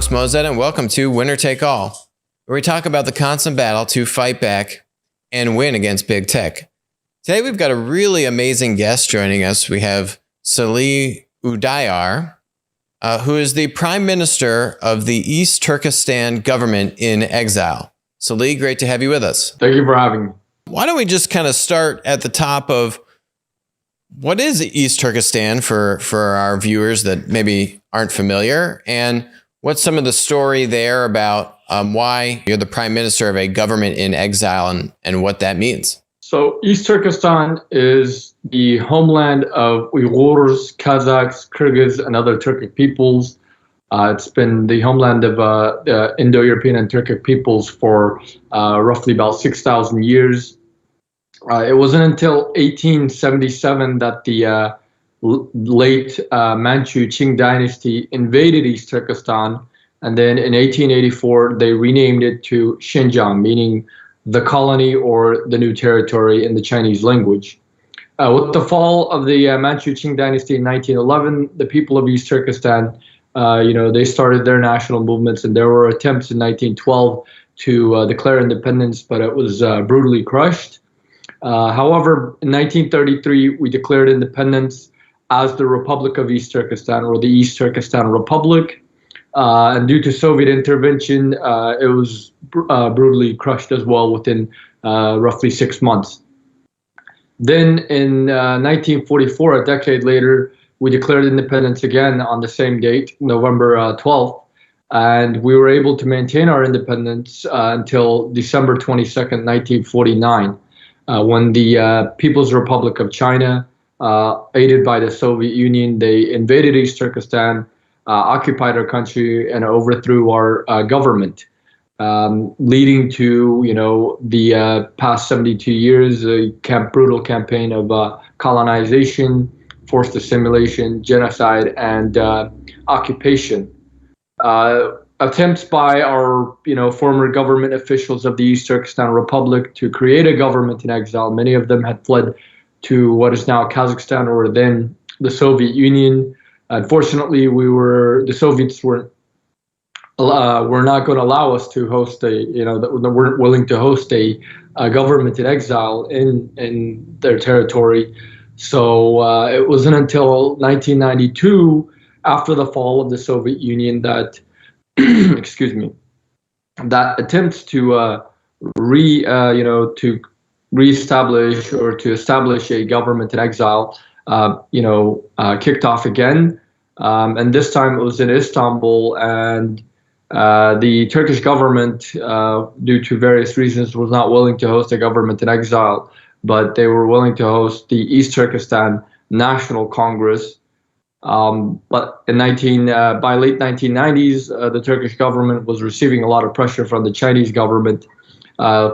Alex Mozet, and welcome to Winner Take All, where we talk about the constant battle to fight back and win against big tech. Today, we've got a really amazing guest joining us. We have Salih Hudayar, who is the Prime Minister of the East Turkistan Government-in-Exile. Salih, great to have you with us. Thank you for having me. Why don't we just kind of start at the top of what is East Turkestan for our viewers that maybe aren't familiar, and what's some of the story there about why you're the Prime Minister of a government in exile and what that means? So East Turkestan is the homeland of Uyghurs, Kazakhs, Kyrgyz, and other Turkic peoples. It's been the homeland of the Indo-European and Turkic peoples for roughly about 6,000 years. It wasn't until 1877 that the late Manchu Qing dynasty invaded East Turkestan, and then in 1884 they renamed it to Xinjiang, meaning the colony or the new territory in the Chinese language. With the fall of the Manchu Qing dynasty in 1911, the people of East Turkestan, they started their national movements, and there were attempts in 1912 to declare independence, but it was brutally crushed. However, in 1933, we declared independence as the Republic of East Turkestan, or the East Turkestan Republic. And due to Soviet intervention, it was brutally crushed as well within roughly 6 months. Then in 1944, a decade later, we declared independence again on the same date, November 12th. And we were able to maintain our independence until December 22nd, 1949. When the People's Republic of China, aided by the Soviet Union, they invaded East Turkestan, occupied our country, and overthrew our government, leading to the past 72 years a brutal campaign of colonization, forced assimilation, genocide, and occupation. Attempts by our former government officials of the East Turkestan Republic to create a government in exile. Many of them had fled to what is now Kazakhstan, or then the Soviet Union. Unfortunately, the Soviets were not going to allow us to host weren't willing to host a government in exile in their territory. So it wasn't until 1992, after the fall of the Soviet Union, that that attempts to reestablish or to establish a government in exile, kicked off again. And this time it was in Istanbul, and the Turkish government, due to various reasons, was not willing to host a government in exile, but they were willing to host the East Turkestan National Congress. But by late 1990s, the Turkish government was receiving a lot of pressure from the Chinese government,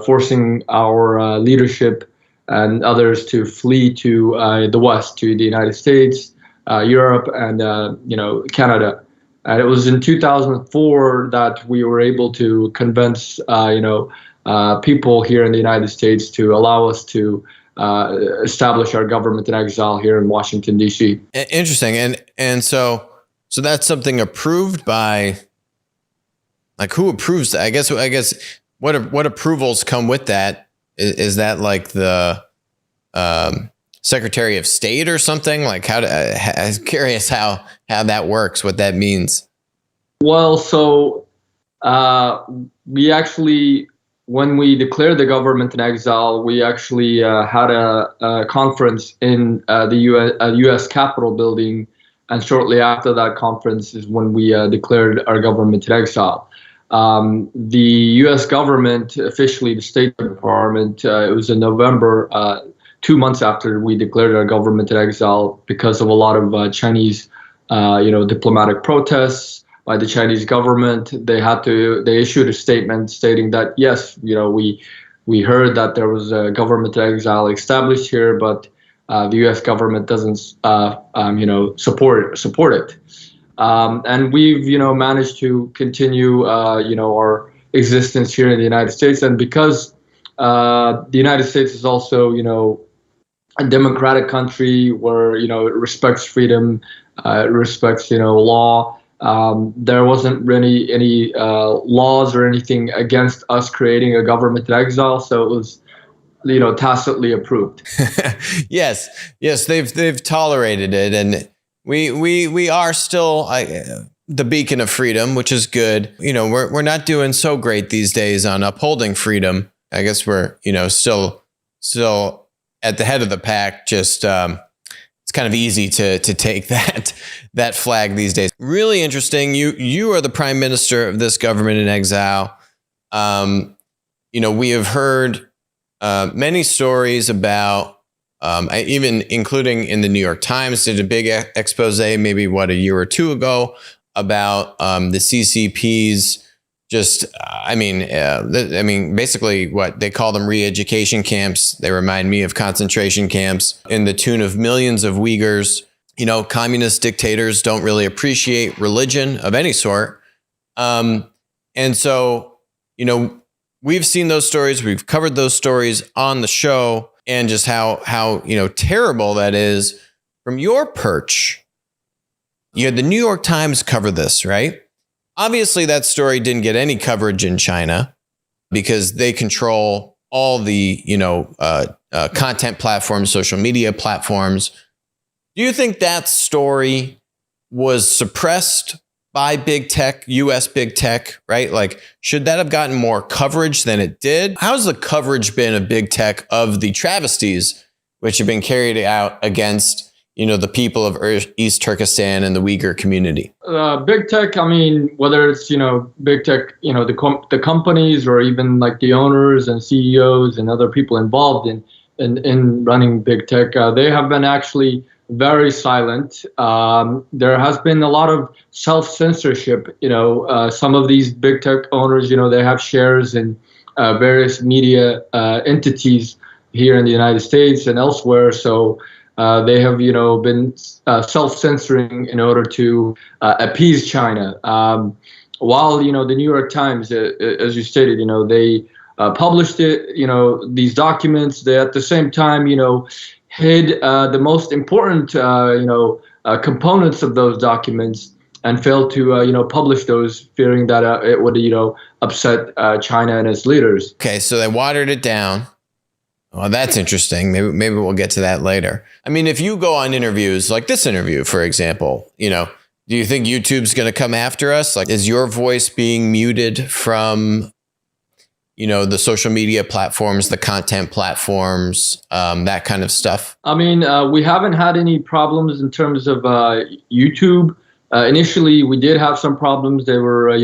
forcing our leadership and others to flee to the West, to the United States, Europe, and Canada. And it was in 2004 that we were able to convince people here in the United States to allow us to establish our government in exile here in Washington, D.C. Interesting. And so that's something approved by, like, who approves that? I guess what approvals come with that? Is that like the Secretary of State or something? Like, I'm curious how that works, what that means. Well, so we actually, when we declared the government in exile, we actually had a conference in the U.S. Capitol building, and shortly after that conference is when we declared our government in exile. The U.S. government, officially the State Department, it was in November, 2 months after we declared our government in exile, because of a lot of Chinese, diplomatic protests by the Chinese government. They issued a statement stating that, yes, we heard that there was a government in exile established here, but the U.S. government doesn't, support it. And we've, managed to continue, our existence here in the United States. And because the United States is also, a democratic country where, it respects freedom, it respects, law, There wasn't really any laws or anything against us creating a government in exile, so it was, tacitly approved. Yes, they've tolerated it, and we are still the beacon of freedom, which is good. We're not doing so great these days on upholding freedom. I guess we're still at the head of the pack. Just it's kind of easy to take that flag these days. Really interesting. You are the prime minister of this government in exile. We have heard many stories about, even including in the New York Times, did a big expose maybe a year or two ago about the CCP's basically what they call them re-education camps. They remind me of concentration camps in the tune of millions of Uyghurs. Communist dictators don't really appreciate religion of any sort. And so, we've seen those stories. We've covered those stories on the show, and just how terrible that is. From your perch, you had the New York Times cover this, right? Obviously, that story didn't get any coverage in China because they control all the content platforms, social media platforms. Do you think that story was suppressed by big tech, US big tech, right? Like, should that have gotten more coverage than it did? How's the coverage been of big tech of the travesties which have been carried out against, the people of East Turkestan and the Uyghur community? Big tech, whether it's, big tech, the companies, or even like the owners and CEOs and other people involved in running big tech, they have been actually very silent. There has been a lot of self-censorship. Some of these big tech owners, they have shares in various media entities here in the United States and elsewhere. So they have, been self-censoring in order to appease China. While, the New York Times, as you stated, they published it, these documents. They at the same time, hid the most important, components of those documents and failed to, publish those, fearing that it would, upset China and its leaders. Okay, so they watered it down. Well, that's interesting. Maybe we'll get to that later. If you go on interviews like this interview, for example, do you think YouTube's going to come after us? Like, is your voice being muted from, the social media platforms, the content platforms, that kind of stuff? We haven't had any problems in terms of YouTube. Initially, we did have some problems. They were,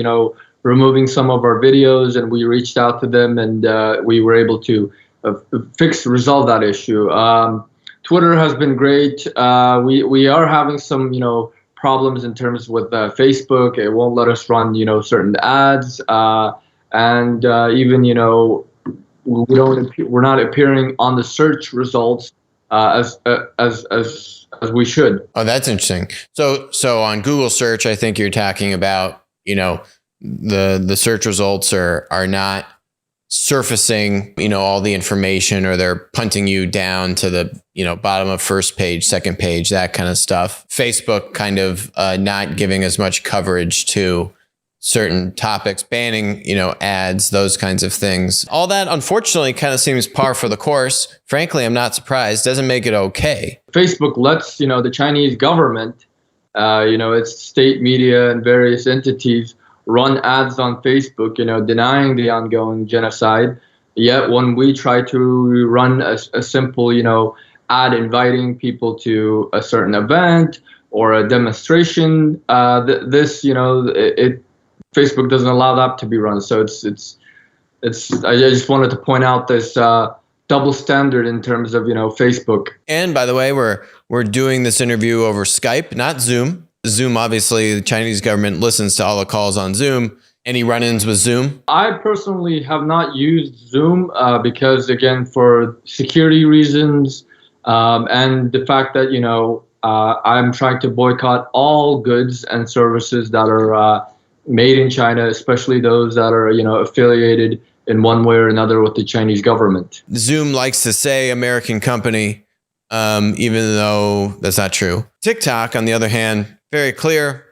removing some of our videos, and we reached out to them, and we were able to resolve that issue. Twitter has been great. We are having some, problems in terms with Facebook. It won't let us run, certain ads, and even, we're not appearing on the search results as we should. Oh, that's interesting. So on Google search, I think you're talking about, the search results are not surfacing, all the information, or they're punting you down to the, bottom of first page, second page, that kind of stuff. Facebook kind of not giving as much coverage to certain topics, banning, ads, those kinds of things. All that, unfortunately, kind of seems par for the course. Frankly, I'm not surprised. Doesn't make it okay. Facebook lets, the Chinese government, its state media and various entities run ads on Facebook, denying the ongoing genocide. Yet when we try to run a simple, ad inviting people to a certain event or a demonstration, Facebook doesn't allow that to be run. So it's. I just wanted to point out this double standard in terms of Facebook. And by the way, we're doing this interview over Skype, not Zoom. Zoom, obviously, the Chinese government listens to all the calls on Zoom. Any run-ins with Zoom? I personally have not used Zoom because, again, for security reasons and the fact that, I'm trying to boycott all goods and services that are made in China, especially those that are, affiliated in one way or another with the Chinese government. Zoom likes to say American company, even though that's not true. TikTok, on the other hand, very clear.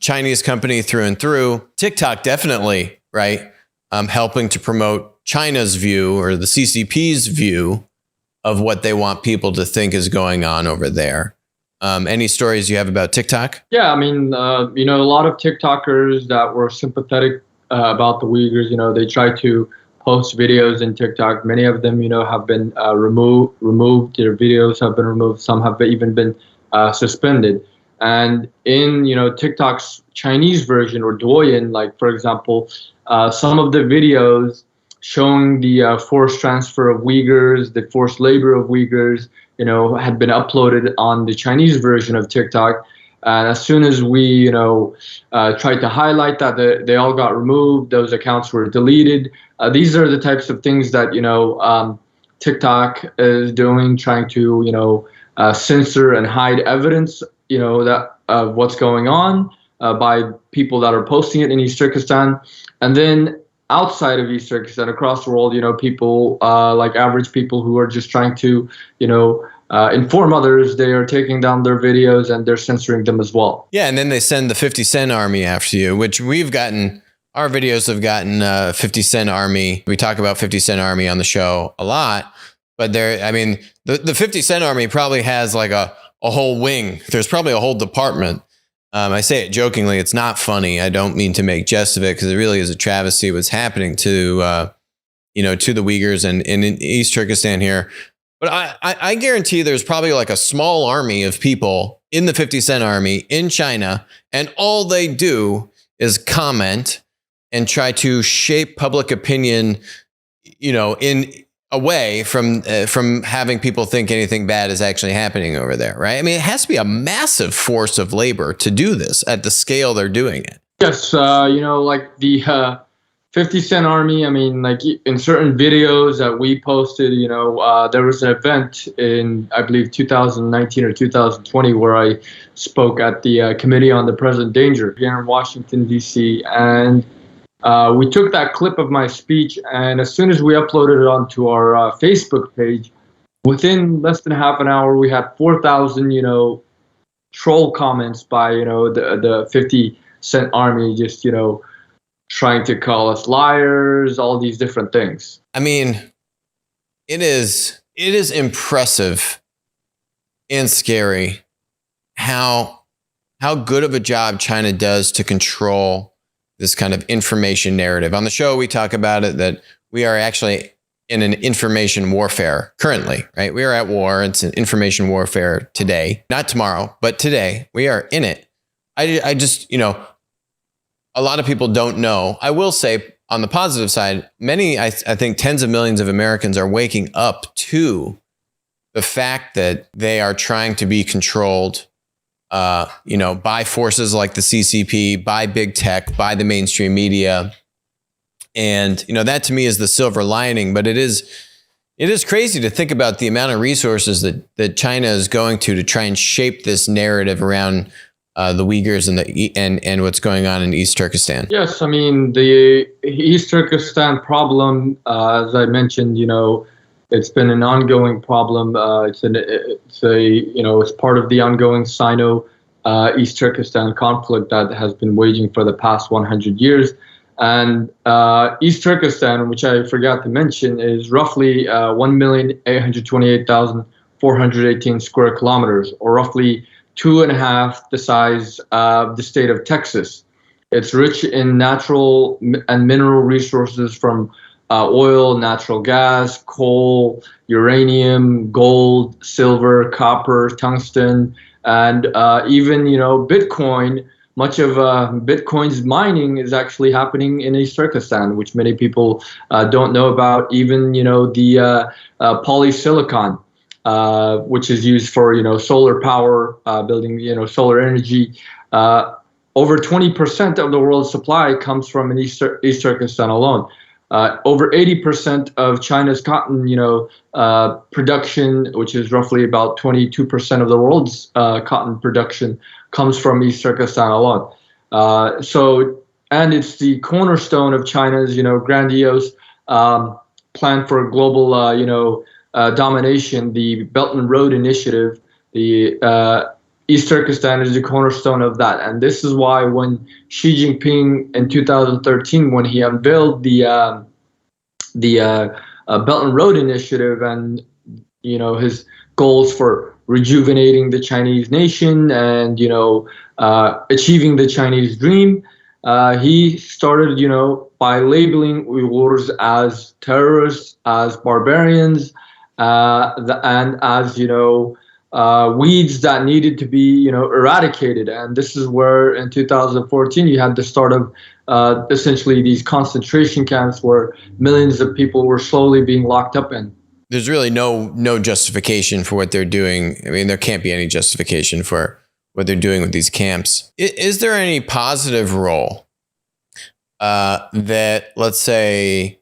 Chinese company through and through. TikTok definitely, right? Helping to promote China's view or the CCP's view of what they want people to think is going on over there. Any stories you have about TikTok? Yeah, I mean, a lot of TikTokers that were sympathetic about the Uyghurs, they try to post videos in TikTok. Many of them, have been removed. Their videos have been removed. Some have even been suspended. And in, TikTok's Chinese version or Douyin, like, for example, some of the videos showing the forced transfer of Uyghurs, the forced labor of Uyghurs, had been uploaded on the Chinese version of TikTok. And as soon as we, tried to highlight that, they all got removed. Those accounts were deleted. These are the types of things that, TikTok is doing, trying to, censor and hide evidence, that of what's going on by people that are posting it in East Turkestan. And then outside of East Turkestan, across the world, people like average people who are just trying to, inform others, they are taking down their videos and they're censoring them as well. Yeah, and then they send the 50 Cent Army after you, which our videos have gotten 50 Cent Army. We talk about 50 Cent Army on the show a lot, but the 50 Cent Army probably has like a whole wing. There's probably a whole department. I say it jokingly. It's not funny. I don't mean to make jest of it because it really is a travesty what's happening to the Uyghurs and in East Turkestan here. But I guarantee there's probably like a small army of people in the 50 Cent Army in China, and all they do is comment and try to shape public opinion, in away from having people think anything bad is actually happening over there, right? I mean, it has to be a massive force of labor to do this at the scale they're doing it. Yes, like the 50 Cent Army, I mean, like in certain videos that we posted, there was an event in, I believe, 2019 or 2020 where I spoke at the Committee on the Present Danger here in Washington, D.C., and we took that clip of my speech, and as soon as we uploaded it onto our Facebook page, within less than half an hour, we had 4,000, troll comments by, the 50 Cent Army, just, trying to call us liars, all these different things. I mean, it is impressive and scary how good of a job China does to control this kind of information narrative. On the show, we talk about it, that we are actually in an information warfare currently, right? We are at war. It's an information warfare today, not tomorrow, but today. We are in it. I just, a lot of people don't know. I will say, on the positive side, many, I think tens of millions of Americans are waking up to the fact that they are trying to be controlled, by forces like the CCP, by big tech, by the mainstream media. And, that to me is the silver lining. But it is crazy to think about the amount of resources that China is going to try and shape this narrative around the Uyghurs and what's going on in East Turkestan. Yes, I mean, the East Turkestan problem, as I mentioned, it's been an ongoing problem. It's part of the ongoing Sino East Turkestan conflict that has been waging for the past 100 years. And East Turkestan, which I forgot to mention, is roughly 1,828,418 square kilometers, or roughly 2.5 the size of the state of Texas. It's rich in natural and mineral resources from oil, natural gas, coal, uranium, gold, silver, copper, tungsten, and even, Bitcoin. Much of Bitcoin's mining is actually happening in East Turkestan, which many people don't know about. Even, the polysilicon, which is used for, solar power, building, solar energy. Over 20% of the world's supply comes from East Turkestan alone. Over 80% of China's cotton, production, which is roughly about 22% of the world's cotton production, comes from East Turkestan alone. And it's the cornerstone of China's, grandiose plan for global, domination, the Belt and Road Initiative, the East Turkestan is the cornerstone of that. And this is why when Xi Jinping in 2013, when he unveiled the Belt and Road Initiative and his goals for rejuvenating the Chinese nation and achieving the Chinese dream, he started by labeling Uyghurs as terrorists, as barbarians, and as weeds that needed to be eradicated. And this is where in 2014 you had the start of essentially these concentration camps where millions of people were slowly being locked up in. There's really no justification for what they're doing. I mean, there can't be any justification for what they're doing with these camps. Is there any positive role that, let's say,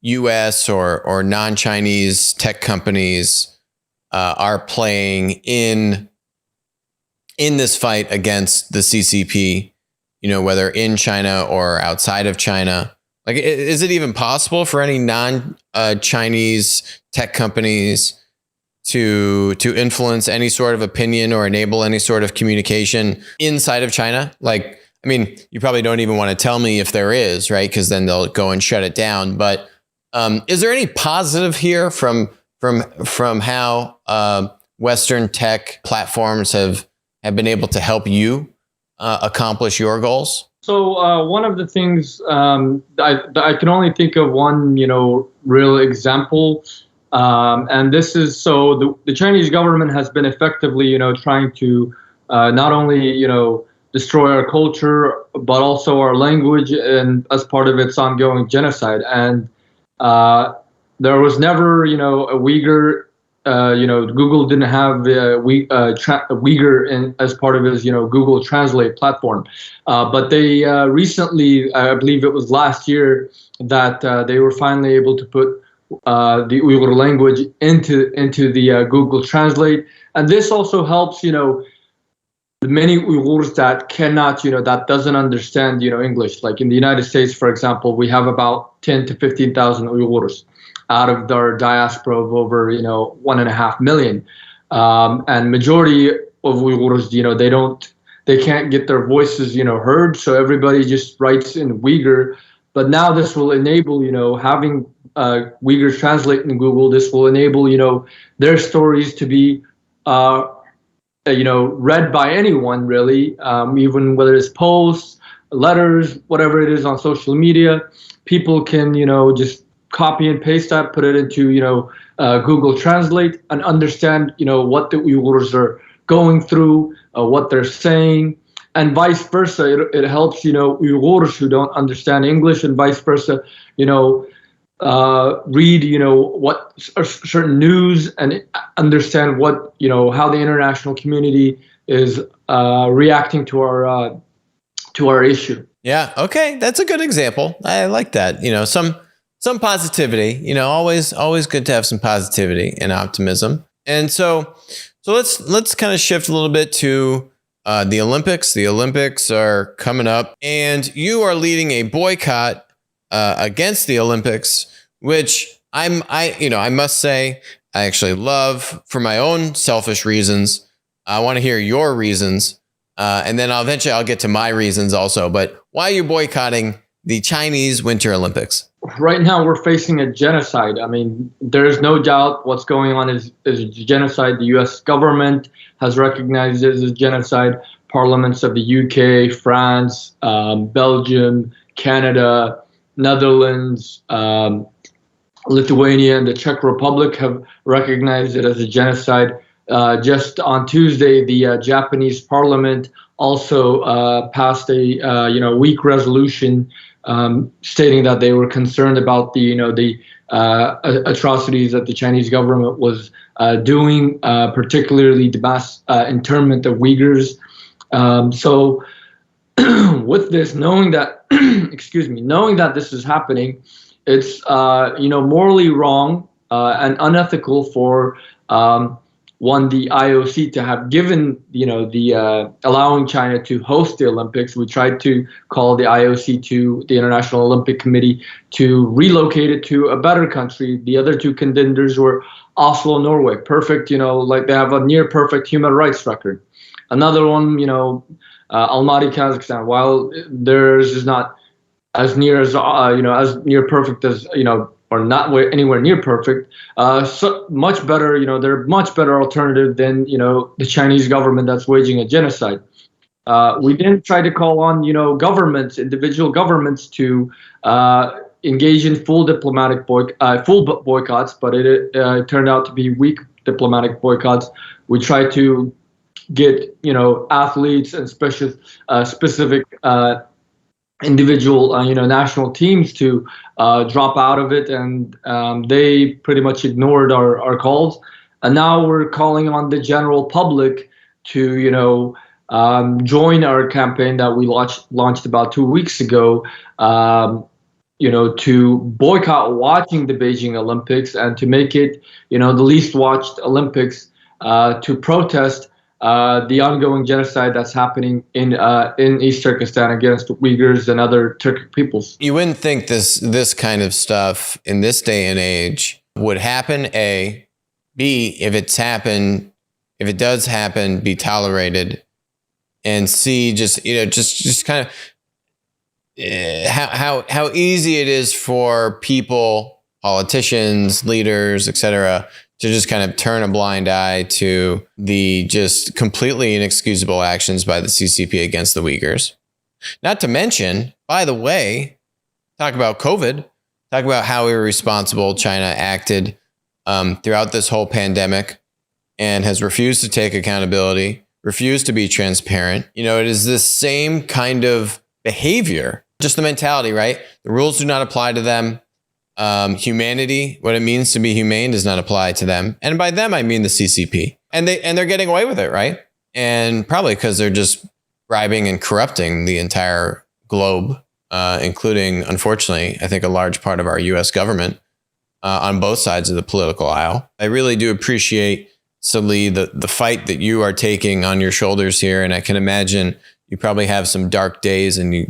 U.S. or non-Chinese tech companies are playing in this fight against the CCP, whether in China or outside of China? Like, is it even possible for any non-Chinese tech companies to influence any sort of opinion or enable any sort of communication inside of China? Like, I mean, you probably don't even want to tell me if there is, right? Because then they'll go and shut it down. But is there any positive here from how Western tech platforms have been able to help you accomplish your goals? So one of the things I can only think of one, real example, and this is the Chinese government has been effectively, trying to not only, destroy our culture, but also our language, and as part of its ongoing genocide. And there was never, a Uyghur. Google didn't have Uyghur as part of his, Google Translate platform. But they recently, I believe it was last year, that they were finally able to put the Uyghur language into the Google Translate. And this also helps, the many Uyghurs that cannot, that doesn't understand, English. Like in the United States, for example, we have about 10 to 15,000 Uyghurs out of our diaspora of over 1.5 million, and majority of Uyghurs, they can't get their voices heard, so everybody just writes in Uyghur. But now this will enable having Uyghur Translate in Google. This will enable their stories to be read by anyone really, even whether it's posts, letters, whatever it is on social media. People can just copy and paste that, put it into Google Translate, and understand what the Uyghurs are going through, what they're saying, and vice versa. It helps Uyghurs who don't understand English, and vice versa, read what certain news and understand what how the international community is reacting to our issue. Yeah. Okay, that's a good example. I like that. Some positivity, always good to have some positivity and optimism. And so let's kind of shift a little bit to the Olympics. The Olympics are coming up, and you are leading a boycott against the Olympics, which I must say I actually love for my own selfish reasons. I want to hear your reasons, and then eventually I'll get to my reasons also. But why are you boycotting the Chinese Winter Olympics? Right now, we're facing a genocide. I mean, there is no doubt what's going on is a genocide. The U.S. government has recognized it as a genocide. Parliaments of the U.K., France, Belgium, Canada, Netherlands, Lithuania, and the Czech Republic have recognized it as a genocide. Just on Tuesday, the Japanese Parliament also passed a weak resolution stating that they were concerned about the atrocities that the Chinese government was doing, particularly the mass internment of Uyghurs. So with this, knowing that, knowing that this is happening, it's morally wrong and unethical for want the IOC to have given, the allowing China to host the Olympics. We tried to call the IOC, to the International Olympic Committee, to relocate it to a better country. The other two contenders were Oslo, Norway, perfect, like they have a near perfect human rights record. Another one, Almaty, Kazakhstan, while theirs is not as near as near perfect as, or not anywhere near perfect, so much better, they're much better alternative than, the Chinese government that's waging a genocide. We didn't try to call on, governments, individual governments to engage in full diplomatic boycotts, but it turned out to be weak diplomatic boycotts. We tried to get, athletes and specific individual, national teams to drop out of it, and they pretty much ignored our calls. And now we're calling on the general public to, join our campaign that we launched about 2 weeks ago, to boycott watching the Beijing Olympics and to make it, the least watched Olympics, to protest the ongoing genocide that's happening in East Turkestan against Uyghurs and other Turkic peoples. You wouldn't think this kind of stuff in this day and age would happen. A, B, if it does happen, be tolerated, and C, just kind of how easy it is for people, politicians, leaders, etc., to just kind of turn a blind eye to the just completely inexcusable actions by the CCP against the Uyghurs. Not to mention, by the way, talk about COVID, talk about how irresponsible China acted throughout this whole pandemic and has refused to take accountability, refused to be transparent. It is this same kind of behavior, just the mentality, right? The rules do not apply to them. Humanity, what it means to be humane, does not apply to them. And by them, I mean the CCP. And they're getting away with it, right? And probably because they're just bribing and corrupting the entire globe, including, unfortunately, I think a large part of our US government on both sides of the political aisle. I really do appreciate, Salih, the fight that you are taking on your shoulders here. And I can imagine you probably have some dark days and you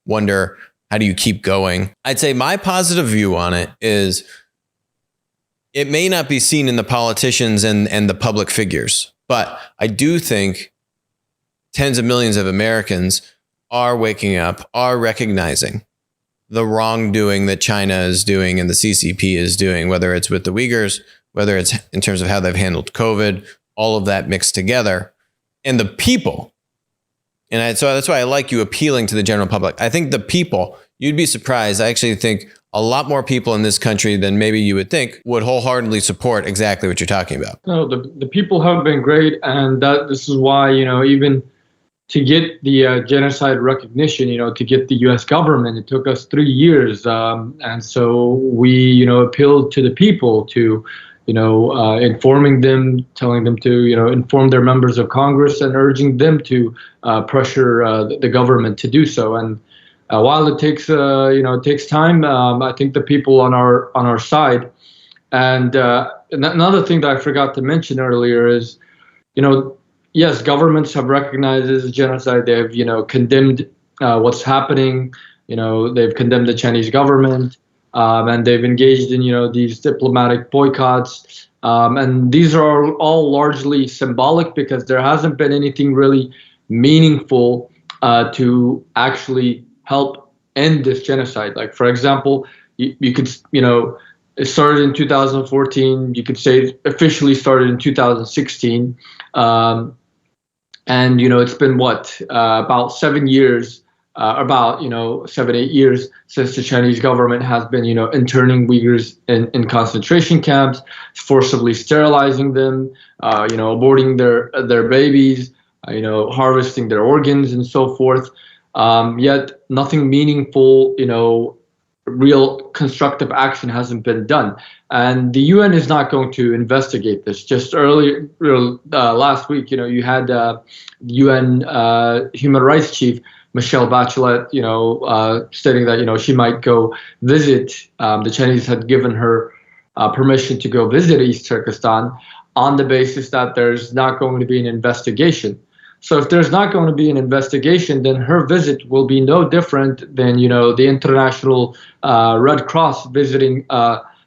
wonder, how do you keep going? I'd say my positive view on it is it may not be seen in the politicians and the public figures, but I do think tens of millions of Americans are waking up, are recognizing the wrongdoing that China is doing and the CCP is doing, whether it's with the Uyghurs, whether it's in terms of how they've handled COVID, all of that mixed together. And the people, so that's why I like you appealing to the general public. I think the people, you'd be surprised. I actually think a lot more people in this country than maybe you would think would wholeheartedly support exactly what you're talking about. No, the people have been great. And this is why, even to get the genocide recognition, to get the U.S. government, it took us 3 years. And so we, appealed to the people to, informing them, telling them to, inform their members of Congress and urging them to pressure the government to do so. And while it takes, it takes time, I think the people on our side. And another thing that I forgot to mention earlier is, yes, governments have recognized this as genocide. They have, condemned what's happening. They've condemned the Chinese government. And they've engaged in, these diplomatic boycotts. And these are all largely symbolic because there hasn't been anything really meaningful to actually help end this genocide. Like, for example, you could, it started in 2014. You could say it officially started in 2016. And, it's been about 7 years. About 7-8 years since the Chinese government has been interning Uyghurs in concentration camps, forcibly sterilizing them, aborting their babies, harvesting their organs and so forth. Yet nothing meaningful, real constructive action hasn't been done. And the UN is not going to investigate this. Just earlier last week, you had UN Human Rights Chief Michelle Bachelet, stating that, she might go visit. The Chinese had given her permission to go visit East Turkestan. on the basis that there's not going to be an investigation. So if there's not going to be an investigation, then her visit will be no different than, the International Red Cross visiting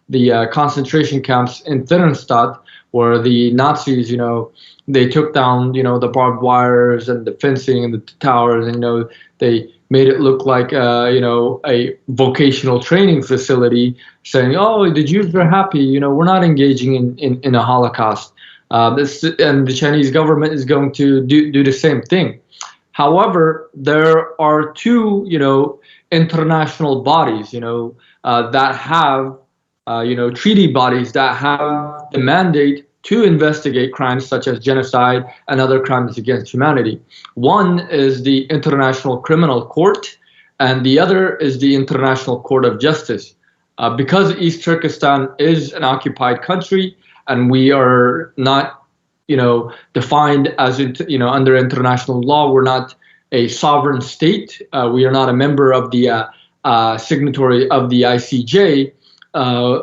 the concentration camps in Theresienstadt, where the Nazis, they took down, the barbed wires and the fencing and the towers, and, they made it look like, a vocational training facility, saying, oh, the Jews are happy, we're not engaging in a Holocaust. And the Chinese government is going to do the same thing. However, there are two, international bodies, that have, treaty bodies that have the mandate to investigate crimes such as genocide and other crimes against humanity. One is the International Criminal Court, and the other is the International Court of Justice. Because East Turkestan is an occupied country, and we are not, defined as, under international law, we're not a sovereign state. We are not a member of the signatory of the ICJ.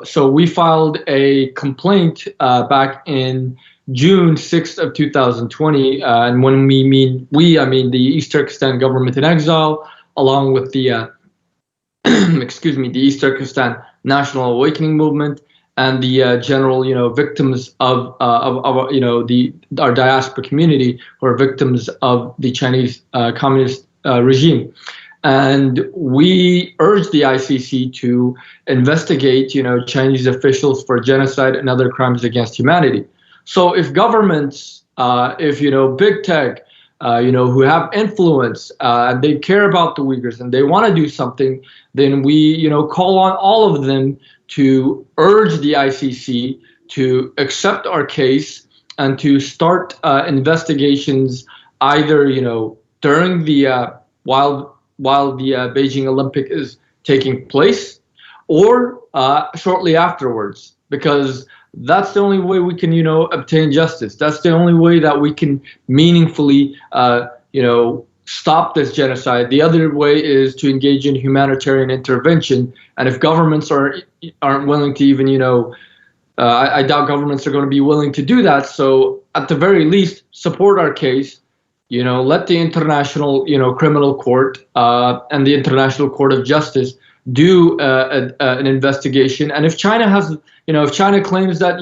So we filed a complaint back in June 6th of 2020. And when we mean we, I mean the East Turkistan Government-in-Exile, along with the, the East Turkestan National Awakening Movement, and the general, victims of our diaspora community who are victims of the Chinese communist regime. And we urged the ICC to investigate, Chinese officials for genocide and other crimes against humanity. So if governments, big tech, who have influence, and they care about the Uyghurs and they want to do something, then we, call on all of them to urge the ICC to accept our case and to start investigations either, during the while the Beijing Olympic is taking place, or shortly afterwards, because that's the only way we can, obtain justice. That's the only way that we can meaningfully, stop this genocide. The other way is to engage in humanitarian intervention. And if governments aren't willing to even, I doubt governments are going to be willing to do that. So at the very least, support our case. Let the International, Criminal Court and the International Court of Justice do an investigation. And if China has, if China claims that,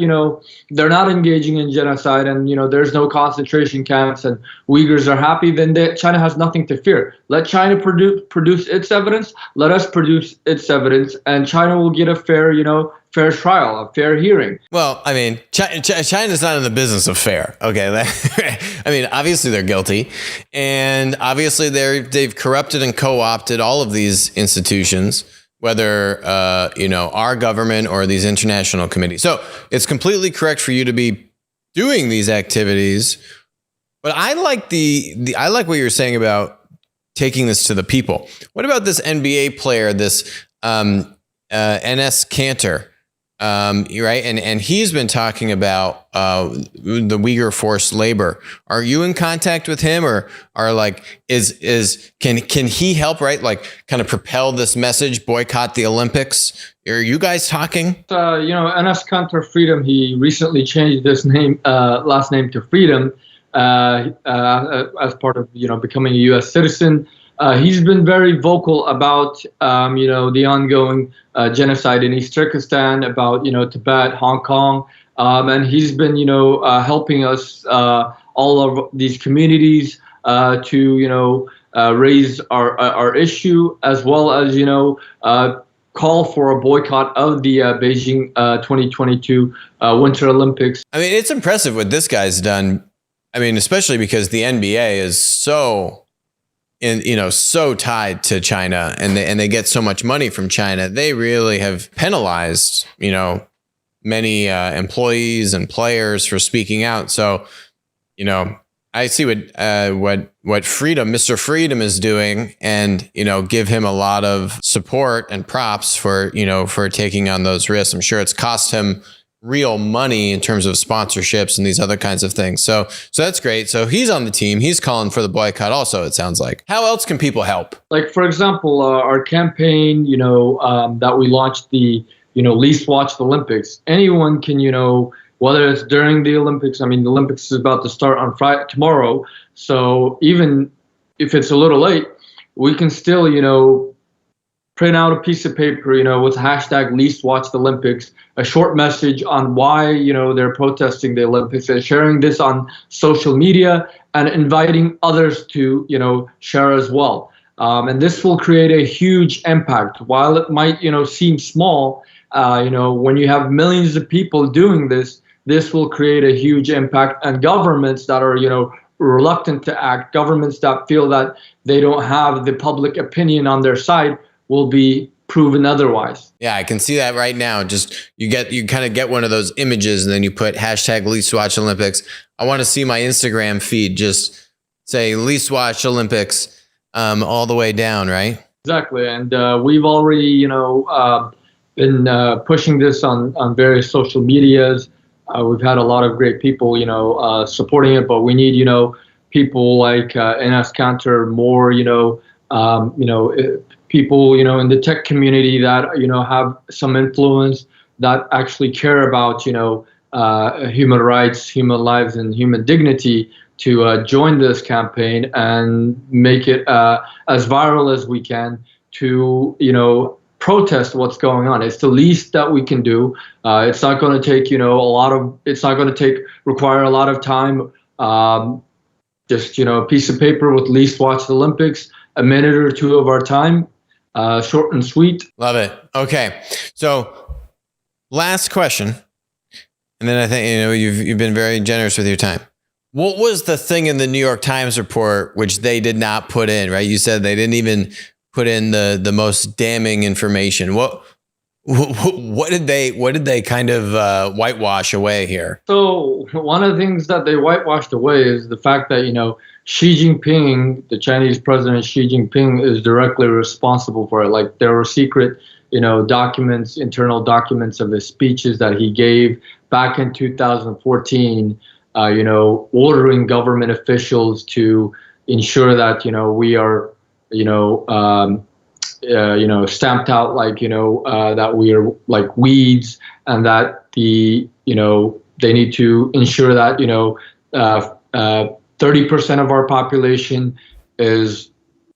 they're not engaging in genocide and, there's no concentration camps and Uyghurs are happy, then China has nothing to fear. Let China produce its evidence. Let us produce its evidence, and China will get a fair, fair trial, a fair hearing. Well, I mean, China's not in the business of fair. Okay. I mean, obviously they're guilty, and obviously they've corrupted and co-opted all of these institutions, whether, our government or these international committees. So it's completely correct for you to be doing these activities. But I like I like what you're saying about taking this to the people. What about this NBA player, this Enes Kanter? Right, and he's been talking about the Uyghur forced labor. Are you in contact with him, or can he help? Right, like kind of propel this message, boycott the Olympics. Are you guys talking? Enes Kanter Freedom. He recently changed his last name to Freedom as part of becoming a U.S. citizen. He's been very vocal about, the ongoing genocide in East Turkestan, about, Tibet, Hong Kong, and he's been, helping us, all of these communities, to, raise our issue, as well as, call for a boycott of the Beijing 2022 Winter Olympics. I mean, it's impressive what this guy's done. I mean, especially because the NBA is so tied to China, and they get so much money from China. They really have penalized, many employees and players for speaking out. So, I see what Mr. Freedom is doing, and give him a lot of support and props for taking on those risks. I'm sure it's cost him real money in terms of sponsorships and these other kinds of things. So that's great. So he's on the team. He's calling for the boycott also, it sounds like. How else can people help? Like, for example, our campaign, that we launched, the, Least Watch the Olympics. Anyone can, whether it's during the Olympics. I mean, the Olympics is about to start on Friday, tomorrow. So even if it's a little late, we can still, print out a piece of paper, with hashtag least watch the Olympics, a short message on why, they're protesting the Olympics, and sharing this on social media and inviting others to, share as well. And this will create a huge impact. While it might, seem small, when you have millions of people doing this, this will create a huge impact. And governments that are, reluctant to act, governments that feel that they don't have the public opinion on their side, will be proven otherwise. Yeah, I can see that right now. Just you kind of get one of those images and then you put hashtag least watch Olympics. I want to see my Instagram feed just say least watch Olympics all the way down, right? Exactly. And we've already, been pushing this on various social medias. We've had a lot of great people, supporting it, but we need, people like Enes, Kanter, more, people, in the tech community that, have some influence, that actually care about, human rights, human lives, and human dignity, to join this campaign and make it as viral as we can to, protest what's going on. It's the least that we can do. It's not going to take, it's not going to require a lot of time. Just, a piece of paper with least watch the Olympics, a minute or two of our time. Short and sweet. Love it. Okay. So last question. And then I think, you've been very generous with your time. What was the thing in the New York Times report which they did not put in, right? You said they didn't even put in the most damning information. What did they kind of whitewash away here? So one of the things that they whitewashed away is the fact that, Xi Jinping, the Chinese president Xi Jinping, is directly responsible for it. Like, there were secret, documents, internal documents of his speeches that he gave back in 2014, ordering government officials to ensure that, we are, stamped out like, that we are like weeds, and that they need to ensure that, 30% of our population is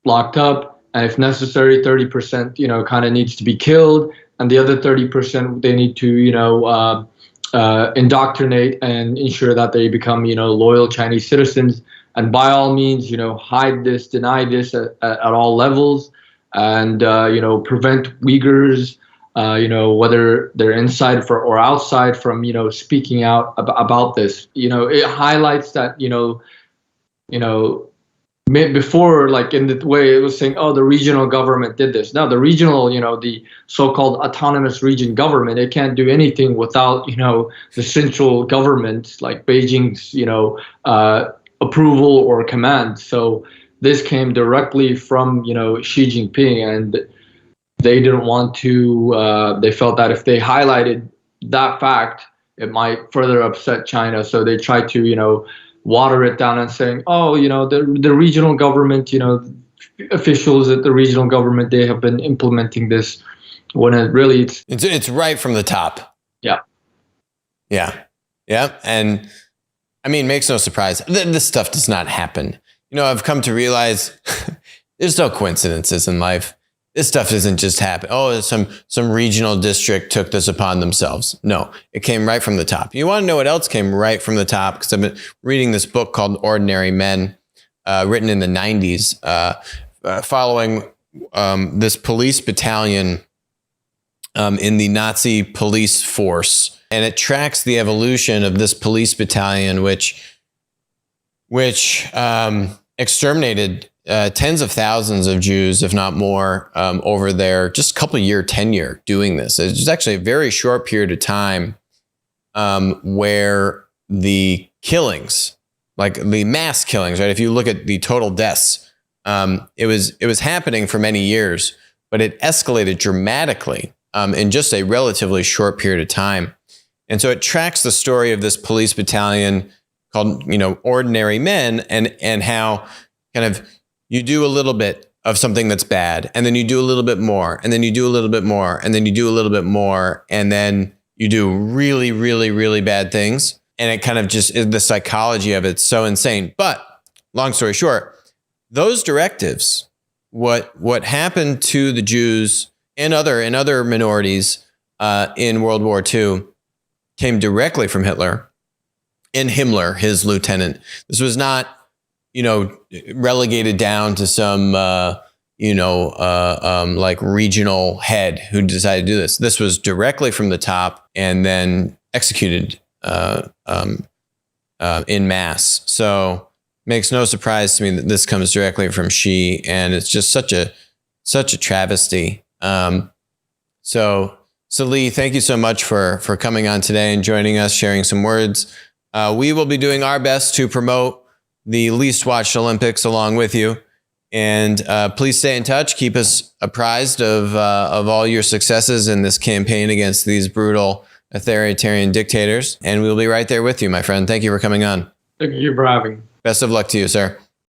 locked up, and if necessary, 30%, kind of needs to be killed, and the other 30%, they need to, indoctrinate and ensure that they become, loyal Chinese citizens, and by all means, hide this, deny this at all levels, and prevent Uyghurs, whether they're inside or outside, from speaking out about this. It highlights that before, like, in the way it was saying, oh, the regional government did this. Now the regional, the so-called autonomous region government, it can't do anything without, the central government, like Beijing's, approval or command. So this came directly from, Xi Jinping, and they didn't want to, they felt that if they highlighted that fact, it might further upset China. So they tried to, water it down and saying, oh, the regional government, officials at the regional government, they have been implementing this, when it really it's right from the top. Yeah. And I mean, makes no surprise. This stuff does not happen. I've come to realize there's no coincidences in life. This stuff doesn't just happen. Oh, some regional district took this upon themselves. No, it came right from the top. You want to know what else came right from the top? Because I've been reading this book called Ordinary Men, written in the 90s, following this police battalion in the Nazi police force. And it tracks the evolution of this police battalion, which exterminated tens of thousands of Jews, if not more, over their just couple-year tenure doing this. It was actually a very short period of time where the killings, like the mass killings, right? If you look at the total deaths, it was happening for many years, but it escalated dramatically in just a relatively short period of time. And so it tracks the story of this police battalion called, Ordinary Men, and how kind of you do a little bit of something that's bad, and then you do a little bit more, and then you do a little bit more, and then you do a little bit more, and then you do really, really, really bad things. And it kind of just, the psychology of it's so insane. But long story short, those directives, what happened to the Jews and other minorities in World War II came directly from Hitler and Himmler, his lieutenant. This was not, relegated down to some, like regional head who decided to do this. This was directly from the top and then executed in mass. So makes no surprise to me that this comes directly from Xi, and it's just such a travesty. So Salih, thank you so much for coming on today and joining us, sharing some words. We will be doing our best to promote the least watched Olympics along with you. And please stay in touch. Keep us apprised of all your successes in this campaign against these brutal authoritarian dictators. And we'll be right there with you, my friend. Thank you for coming on. Thank you for having me. Best of luck to you, sir.